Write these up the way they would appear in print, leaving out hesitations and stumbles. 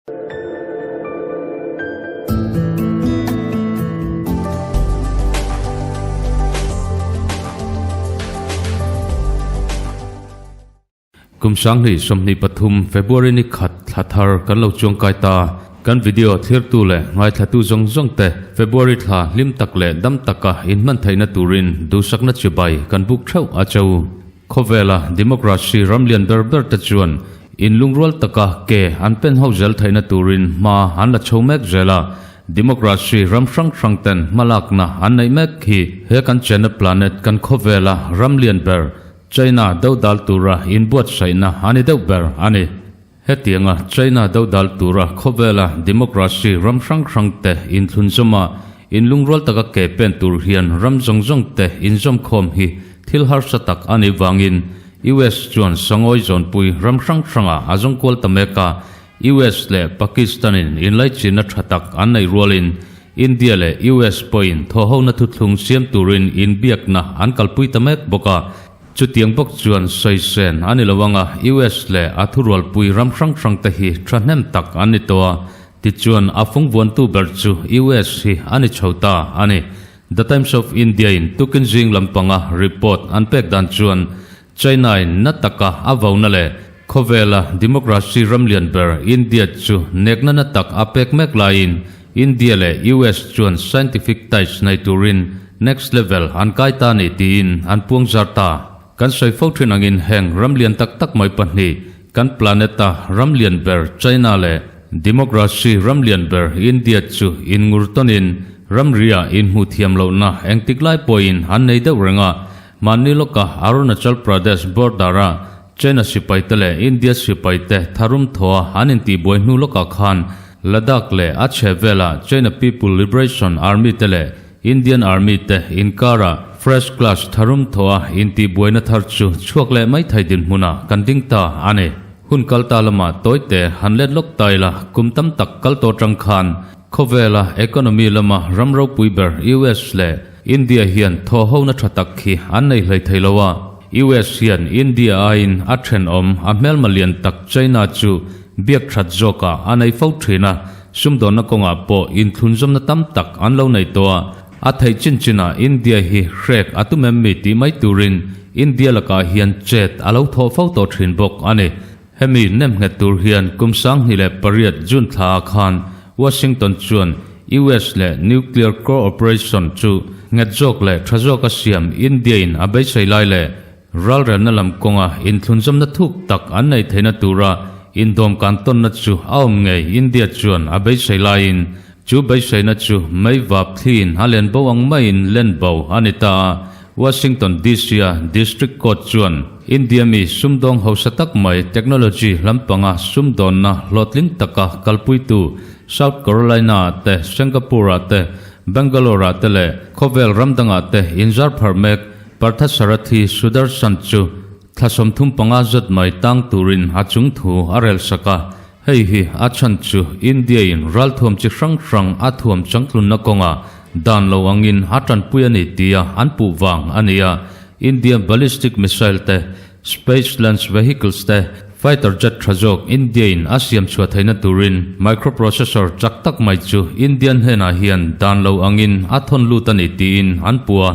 กุมสังนี่สมนิปทุมเฟบรุยนี่ขัดทัดทาร์กันเล่าจงกายตากันวิดีโอเทียร์ตูเล่ไงทัดตูจงเตเฟบรุยท่าลิมตักเล่ดัมตักะอินมันไทยนตูรินดูสักนัดจุบัยกันบุกเช่าอาเจ้าโคเวล่าดิโมคราซีรัมเลียนเบอร์เบอร์ตัดจวนอินลุงรัลตกะเกอันเป็นเฮาเจลไทยนตูรินมาอันละโชเมกเจล่าดิโมคราซีรัมสังเต็นมาลักนะอันในเมกฮีเฮกันเจนพลาเน็ตกันโคเวล่ารัมเลียนเบอร์China dau dal tura in buat saina ani dau ber ani hetianga China dau dal tura khobela democracy ram sang te in thunjoma in lungrol taka ke pen tur hian ram jong te in jom khom hi thil har satak ani wangin US chuan sangoi zon pui ram sanga azong kol tameka US le Pakistan in lai china thatak anai rolin India le US point tho ho na thu thlung siam turin in biak na an kalpui tamek boka chu tiang bok chuan soi sen ani lawanga US le athurwal pui ram sang te hi thranem tak ani towa ti chuan afung won tu ber chu US hi ani chhota ani The Times of India in tukin jing lampanga report an pek dan chuan China in nataka avawna le khowela democracy ramlian ber India chu nekna na tak apek mek lain India le US chuan scientific ties nai turin next level an kaita ni tin an puang zarta kan soi fo thin angin heng ramlian tak mai panni kan planeta ramlian ber China le democracy ramlian ber India chu in ngurtonin ramria in hu thiam lo na engtiklai point han nei deuh renga maniloka Arunachal Pradesh bordara China sipai tele India sipai te tharum thoa hanin ti boi nu loka khan Ladakh le chhehvelah China People Liberation Army tele Indian Army te Inkara Fresh class tharum thoa inti boina thar chu chuak le mai thai din huna kanding ta ane hun kalta lama toite hanlet lok taila kumtam tak kalto tang khan khowela economy lama ramro puiber US le India hian tho ho na thatak khi an nei hlei theilowa US hian India ain athen om amel malian tak China chu biak that joka anei fo thina sumdona konga po in thunjom na tam tak an lo nei towa athai chinchina India hi hrek atumem mi ti mai turin India laka hian chet alo tho fo to thin bok ane hemi nem nge tur hian kumsang ni le pariat jun tha khan Washington chuan US le nuclear cooperation chu nge jok le thajok siam India in abai sailai le ralran nalam konga in thunjam na thuk tak an nei theina tura indom kanton na chu aum nge India chuan abai sailai in chu bai saina chu mai wap thin halen bawang main len bow anita Washington DC district court chuan India mi sumdong hausatak mai technology lampanga sumdon na lotling taka kalpuitu South Carolina te Singapore te Bangalore te le khovel ramdanga te injar pharmek parthasarathi sudarshan chu thasom thum panga zat mai tang turin achung thu arel saka hei hi achan chu India in Ralthuam chi sang athuam changklun na konga dan lo angin hatan puyani tia anpu wang ania India ballistic missile te space launch vehicles te fighter jet thajok India in asiam chua thaina turin microprocessor chaktak mai chu Indian hena hian dan lo angin athon lutani tin anpua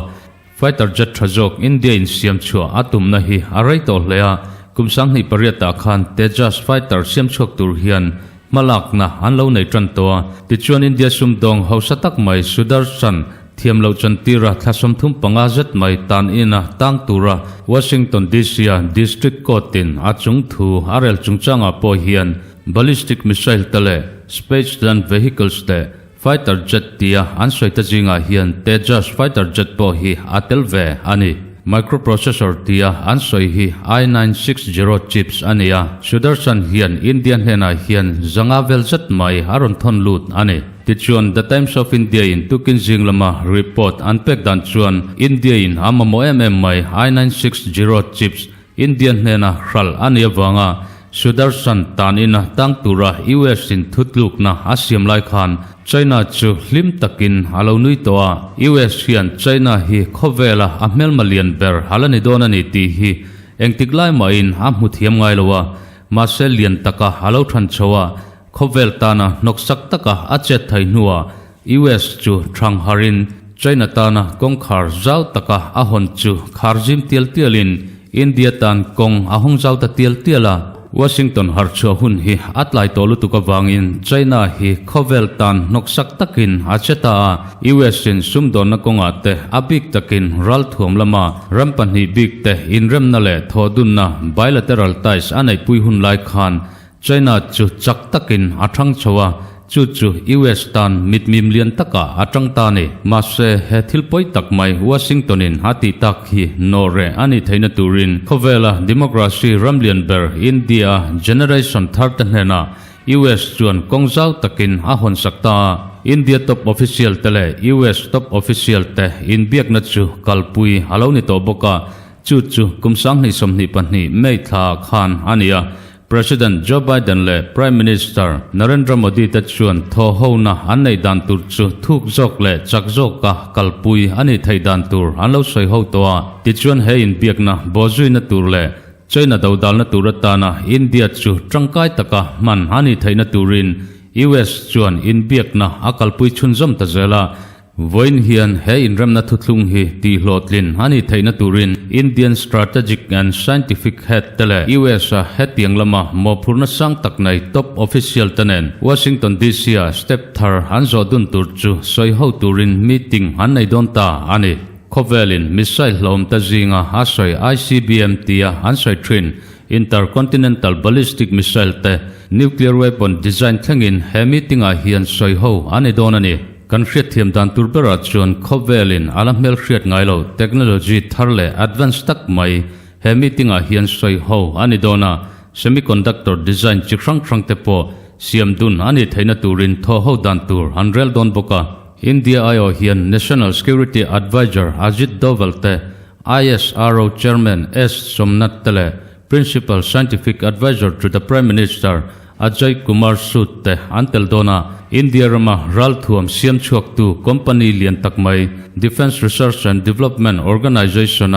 fighter jet thajok India in siam chua atum na hi arai to hlea kumsang hi pariata khan Tejas fighter siam chok tur hian malak na anlo nei tran to tichuan India sumdong hausatak mai sudarshan thiam lo chan tira thlasom thum panga zat mai tan ina tang tura Washington DC district court in achung thu arel chungchanga po hian ballistic missile tale space land vehicles te fighter jet tia ansoita jinga hian Tejas fighter jet po hi atelve ani microprocessor tia ansoi hi i960 chips ania sudarshan hian Indian hena hian zanga veljat mai aron thon lut ani tichuan The Times of India in tukin jinglama report anpek dan chuan India in amamo mai i960 chips Indian hena hral ania wanga sudarshan tanina tangtura US in thutluk na asiam lai khan China chu lim takin alonui toa US hian China hi khowela amel malian ber halani donani ti hi engtiklai ma in amhu thiam ngai lowa masel lian taka halo than chowa khovel tana noksak taka achet thai nuwa US chu thang harin China tana kong khar zau taka ahon chu kharjim tial tialin India tan kong ahong zau ta tial tiala Washington har chu hun hi atlai tolu tuka wangin China hi khovel tan noksak takin acheta US in sumdon na konga te abik takin Ralthuam lama rampan hi big te inrem na le thawhdunna bilateral ties anai pui hun lai khan China chu chak takin athang chawa chu US tan mitmim lian taka atang ta ni mase he thilpoi takmai Washington in hati tak hi nore ani theina turin chhehvelah democracy ramlian ber India generation thartan hena US chuan kongjau takin ahon sakta India top official tele US top official te in biak na chu kalpui haloni to boka chu kumsang ni somni panni mei tha khan ania President Joe Biden le Prime Minister Narendra Modi ta chuan tho ho na anei dan tur chu thuk jok le chak jok ka kalpui ani thei dan tur anlo soi ho towa ti chuan he in biak na bozui na tur le China dal na turata na India chu trangkai taka man ani thei na turin US chuan in biak na akalpui chunjom ta zela voin hian he in ram na thuthlung hi ti hlotlin hani theina turin Indian strategic and scientific head tele US head yanglama mopurna sang taknai top official tanen Washington DC step thar anzo dun turchu soi ho turin meeting hanai donta ani khovelin missile lom ta zinga asoi ICBM tia ansoi trin intercontinental ballistic missile te nuclear weapon design thangin he meeting a hian soi ho ani donani kan hriat thiam dan turbera chuan khovelin alamhmel hriat ngailo technology tharle advanced tak mai he meeting a hian soi ho ani dona semiconductor design chikrang te po siam dun ani theina turin tho ho dan tur hanrel don boka India ayo hian National Security Advisor Ajit Doval te ISRO Chairman S Somnath tele Principal Scientific Advisor to the Prime Minister Ajay Kumar Sud te antel dona India rama Ralthuam siam chuak tu company lian takmai Defense Research and Development Organization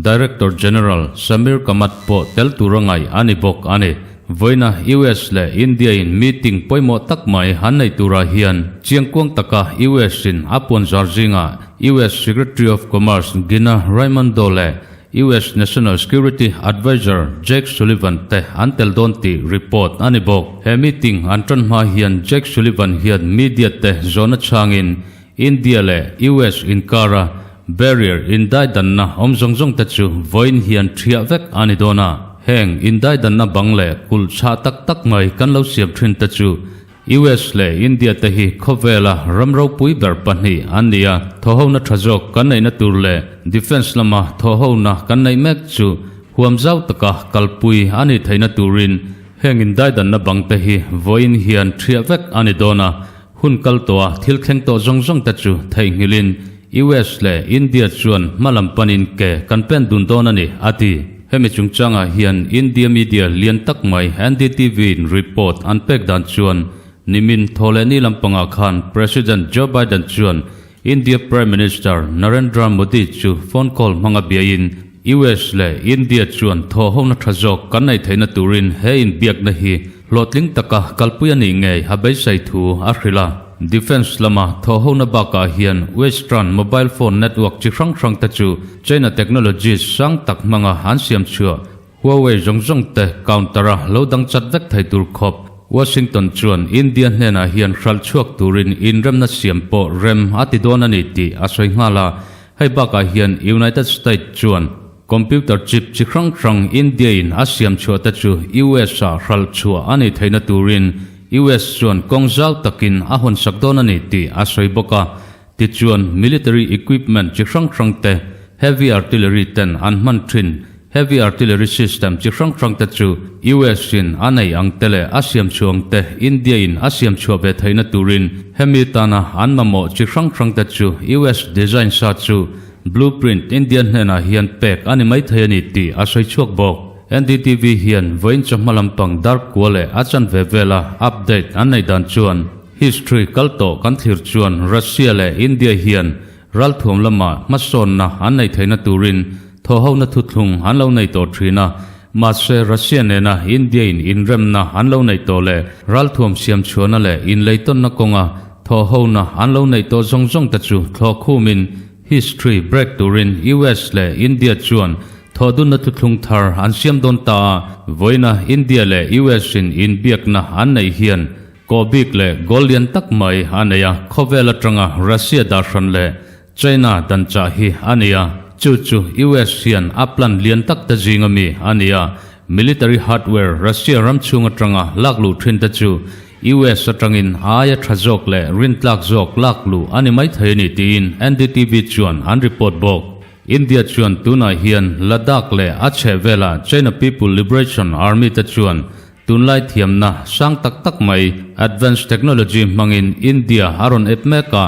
Director General Samir Kamat po tel turangai ani bok ani voina US le India in meeting poimo takmai hanai tura hian chiangkwang taka US in apon zarjinga US Secretary of Commerce Gina Raimondo le US National Security Advisor Jake Sullivan te antel donti report anibok he meeting antran ma hian Jake Sullivan hian media te zona changin India le US in kara barrier in daidanna omjongjong ta chu voin hian thria vek anidona heng in daidanna bangle kul cha tak mai kan lo siam thrin ta chu US le India te hi chhehvelah ramro pui ber panhi ania thoho na thajok kanai na turle defense lama thoho na kanai mek chu huamzau taka kalpui ani theina turin hengin daidan na bangte hi voin hian thria vek ani dona hun kal towa thilkheng to jongjong ta chu thei ngilin US le India chuan malam panin ke kanpen dun don ani ati hemi chungchanga hian India media lian tak mai NDTV report anpek dan chuan nimin tholeni lampanga khan President Joe Biden chuan India Prime Minister Narendra Modi chu phone call manga biain US le India chuan tho hona thajok kanai theina turin he in biak na hi lotling taka kalpuyani nge habai sai thu ahrila defense lama tho hona baka hian Western mobile phone network chi rang ta chu China technologies sang tak manga hansiam chua Huawei jongjong te countera lo dangchat vek thai tur khop Washington chuan India hena hian hral chuak turin inrem na siampo rem ati dona ni ti asoi ngala hei baka hian United States chuan computer chip chi khrang India in asiam chua ta chu US a hral chua ani theina turin US chuan kongjau takin ahon sakdona ni ti asoi boka ti chuan military equipment chi khrang te heavy artillery ten anman thin heavy artillery system chi rang ta chu US in anei angtele asiam chuang te India in asiam chua be thaina turin hemitana anmamo chi rang ta chu US design sa chu blueprint Indian hena hian pek ani mai thayani ti asoi chuak bok NDTV hian voin chamalampang dark wale achan chhehvelah update anei dan chuan history kalto kan thlir chuan Russia le India hian Ralthuam lama mason na anei thaina turin thoho na thuthlung hanlo nei to thrina มาเซรัสเซียเนนะอินเดียอินเรมนะอันเล่าในโตเลรัลทวมเสียมชวนนั่นแหละอินเลยต้นนักกงะทอหูนะอันเล่าในโตจงตัดจูทอคู่มิน history break turin US เลอินเดียชวนทอดุนนัทุทุงทาร์อันเสียมโดนตาไว้นะอินเดียเล US อินเบียกนะอันในเฮียนกอบิกเลกอลเลียนตักไม่อันเนียขเวลตรังะรัสเซียดาชันเลไชน่าดันจาฮีอันเนียจู่ๆ US เฮียนอัปลันเลียนตักตะจิงมีอันเนีย military hardware รัสเซียรัมชุงตรังะลักลูทรินตะจู US ตรังอินอายะทรจกเลรินตลักจกลักลูอันนี้ไม่เทนิตีน NDTV ชวนอันรีพอร์ตบอกอินเดียชวนตุนาเฮียนลัดักเลอัชเชเวลา China People Liberation Army ตะชวนตุนไลเทียมนะสร้างตักไม่ advanced technology มังอินอินเดียฮารอนเอฟเมกา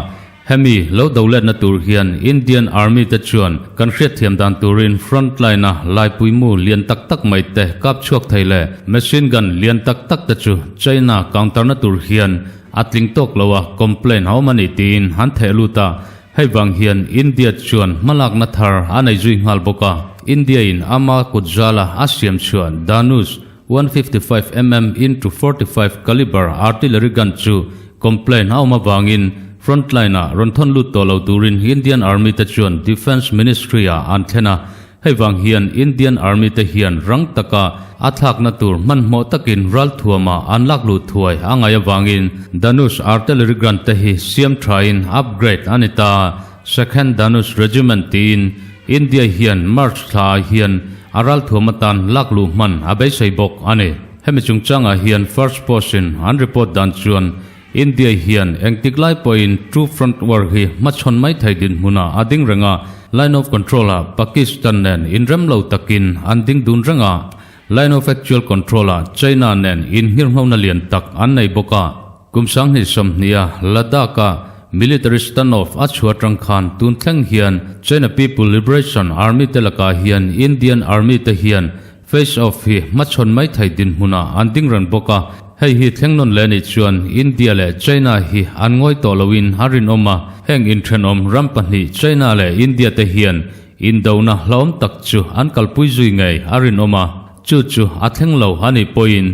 เฮมีโลดาวเลนตูร์เฮียนอินเดียนอาร์มีตะชวนกันเรียดเทียมดันตูรินฟรอนต์ไลน์นะลายปุยมูเลียนตักไม่เตะกับชวกไทยเลเมชินกันเลียนตักตะจูไชน่าคาวน์เตอร์นตูร์เฮียนอัดลิงตกลาวะคอมเพลนเฮามันอีตีนฮันเทลูตาให้วังเฮียนอินเดียชวนมาลักนัทฮาร์อันไอจุยฮัลบกาอินเดียอินอามาคุจาลาอาเซียมชวนดานุส155 mm into 45 caliber artillery gun chu complain how ma bangin frontline a ronthon lu to lo turin Indian Army ta chuan Defense Ministry a an thena hei wang hian Indian Army ta hian rang taka athak na tur man mo takin Ralthuam a anlak lu thuai angaya wangin Danush artillery gun ta hi siam train upgrade anita second Danush regiment tin India hian march tha hian aral thumatan laklu man abai saibok ane hemi chungchanga hian first portion an report dan chuan India hian engtiklai point true front war hi machon mai thaidin muna ading ranga line of control a Pakistan nen inrem lo takin anding dun ranga line of actual control a China nen in hirmona lian tak an nei boka kumsang hi somnia ladaka military standoff achhuatrang khan tun thleng hian China People Liberation Army telaka hian Indian Army te hian face off hi machon mai thaidin huna anding ran boka hei hi thlengnon le ni chuan India le China hi angoi tolowin harin oma heng in thenom rampani China le India te hian indona hlom tak chu an kalpui zui ngai harin oma chu athleng lo hani poin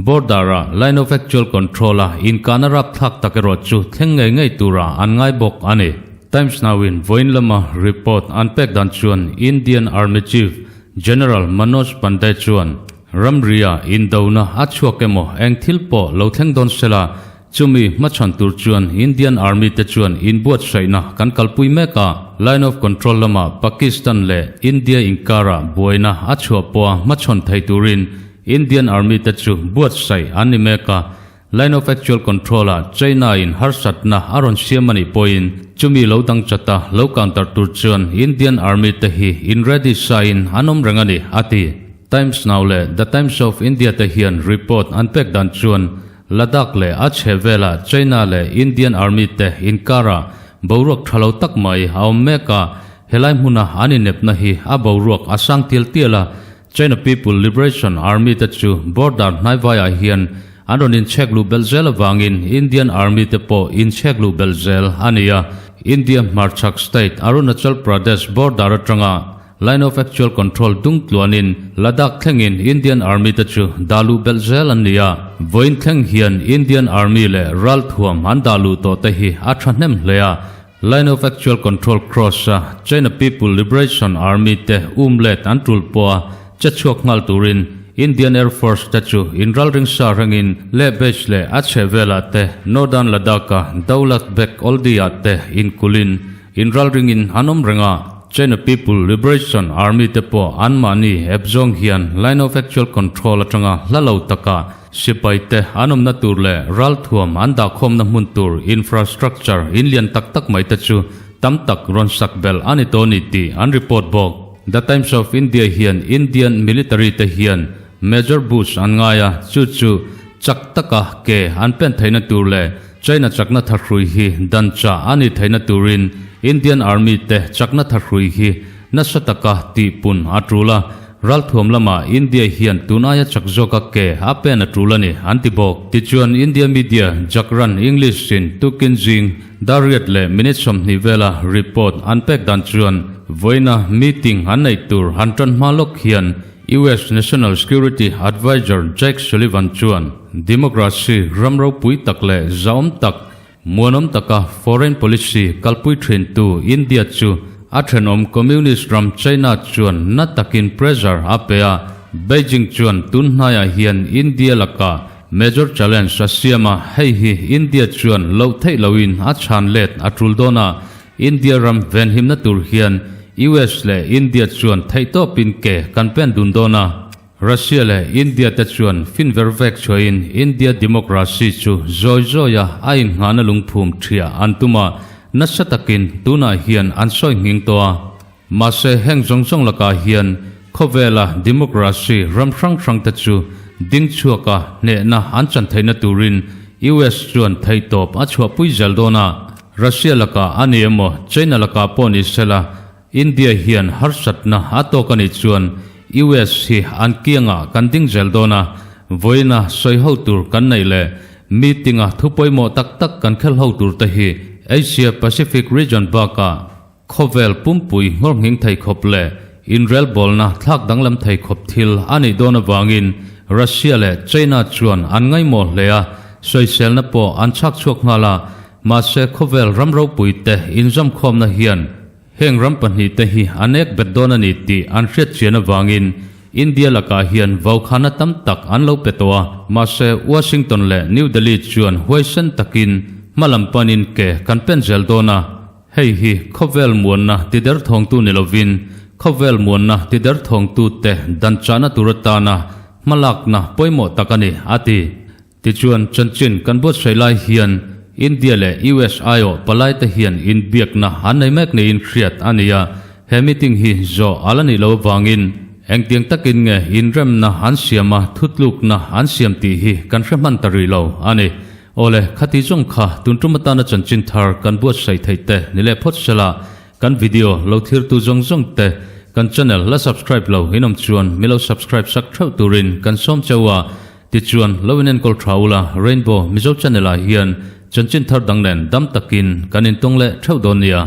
bordara line of actual controller in kanarap thak takero chu thengai ngai tura an ngai bok ane Times Now in voin lama report unpack dan chuan Indian Army Chief General Manoj Pandey chuan ramria indona achhuakemo engthilpo lo thlengdon sela chumi machan tur chuan Indian Army te chuan inbuat saina kan kalpui meka line of control lama Pakistan le India inkara boina achhuapo machon thaiturin Indian Army te chu buat sai animeka line of actual controller China in harsatna aron siamani point chumi lo dangchata lo counter tur chuan Indian Army te hi in ready sign anom rangani ati Times Now le The Times of India te hian report unpack dan chuan Ladakh le chhehvelah China le Indian Army te inkara boruak thalo tak mai aumeka helai huna ani nepna hi a boruak asang tiela China People Liberation Army te chu border naivaya hian anon inchhekmuk belzel wangin Indian Army te po inchhekmuk belzel ania India Marchak State Arunachal Pradesh border atanga line of actual control dung tluanin Ladakh thlengin Indian Army te chu dalu belzel ania voin thleng hian Indian Army le Ralthuam an dalu to te hi athranem hlea line of actual control cross China People Liberation Army te umlet antul po chachok ngal turin Indian Air Force tachu inral ring sa rangin le base le chhehvelah te Northern Ladakh Daulat Bek Oldia te in kulin inral ringin anom ranga China People Liberation Army te po anmani ebzong hian line of actual control atanga lalau taka sipai te anom na tur le Ralthuam anda khom na muntur infrastructure inlian tak mai tachu tamtak ron sakbel anitoni ti an report bok The Times of India hian Indian military te hian Major Bush an ngaya chu chak taka ke an pen thaina tur le China chakna tharui hi dancha ani thaina turin Indian Army te chakna tharui hi nasataka ti pun atrula Ralthuam lama India hian tunaya chakjoka ke apen atrulani antibok tichuan India media jakran English sin tukinjing dariat le minutes som nivela report unpack dan chuan voina meeting anai tur hantran malok hian US National Security Advisor Jake Sullivan chuan democracy ramro pui takle zaom tak muanom taka foreign policy kalpui thin tu India chu athenom communist ram China chuan na takin pressure apea Beijing chuan tunhaya hian India laka major challenge siama hei hi India chuan lo thei loin a chan let atul dona India ram ven himna tur hian US le India chuan thei to pin ke kan pen dun dona Russia le India te chuan fin vervek choin India democracy chu zoya ain ngana lungphum thia antuma nasatakin tuna hian ansoi nging toa mase heng zongjong laka hian chhehvelah democracy ramsang sang ta chu dingchuaka ne na anchan theina turin US chuan thei top achwa pui jaldona Russia laka aniemo China laka poni sela India hian harsatna atokani chuan US hi ankianga kanding jaldona voina soiho tur kan nei le meetinga thupoimo tak tak kan khel ho tur ta hi Asia Pacific region baka khovel pumpui ngornging thai khople Inrel bolna thlak danglam thai khop thil ani dona wangin Russia le China chuan an ngai mo lea soisel na po an chak chuak ngala ma se khovel ramro puite injam khom na hian heng ram panhi te hi anek bedona ni ti an hriat chiana wangin India laka hian vaukhana tam tak an lo petoa ma se Washington le New Delhi chuan huaisen takin malam panin ke kan pen zel dona hei hi khovel muanna tider thong tu nilovin khovel muanna tider thong tu te danchana turatana malakna poimo takani ati ti chuan chanchin kan bot sailai hian India le US ayo palai te hian in biakna anai mek ne in khriat ania he meeting hi zo alani lo wangin engtiang takin nge in rem na an siama thutluk na an siam ti hi kan hreman tari lo ani ole khati jong kha tuntumata na chanchin thar kan bot sai theite nile phot sala kan video lo thir tu jong te kan channel la subscribe lo hinom chuan milo subscribe sak thau turin kan som chawa ti chuan lowinen kol thaula rainbow Mizo Channel a hian chanchin thar danglen dam takin kanin tongle thau donia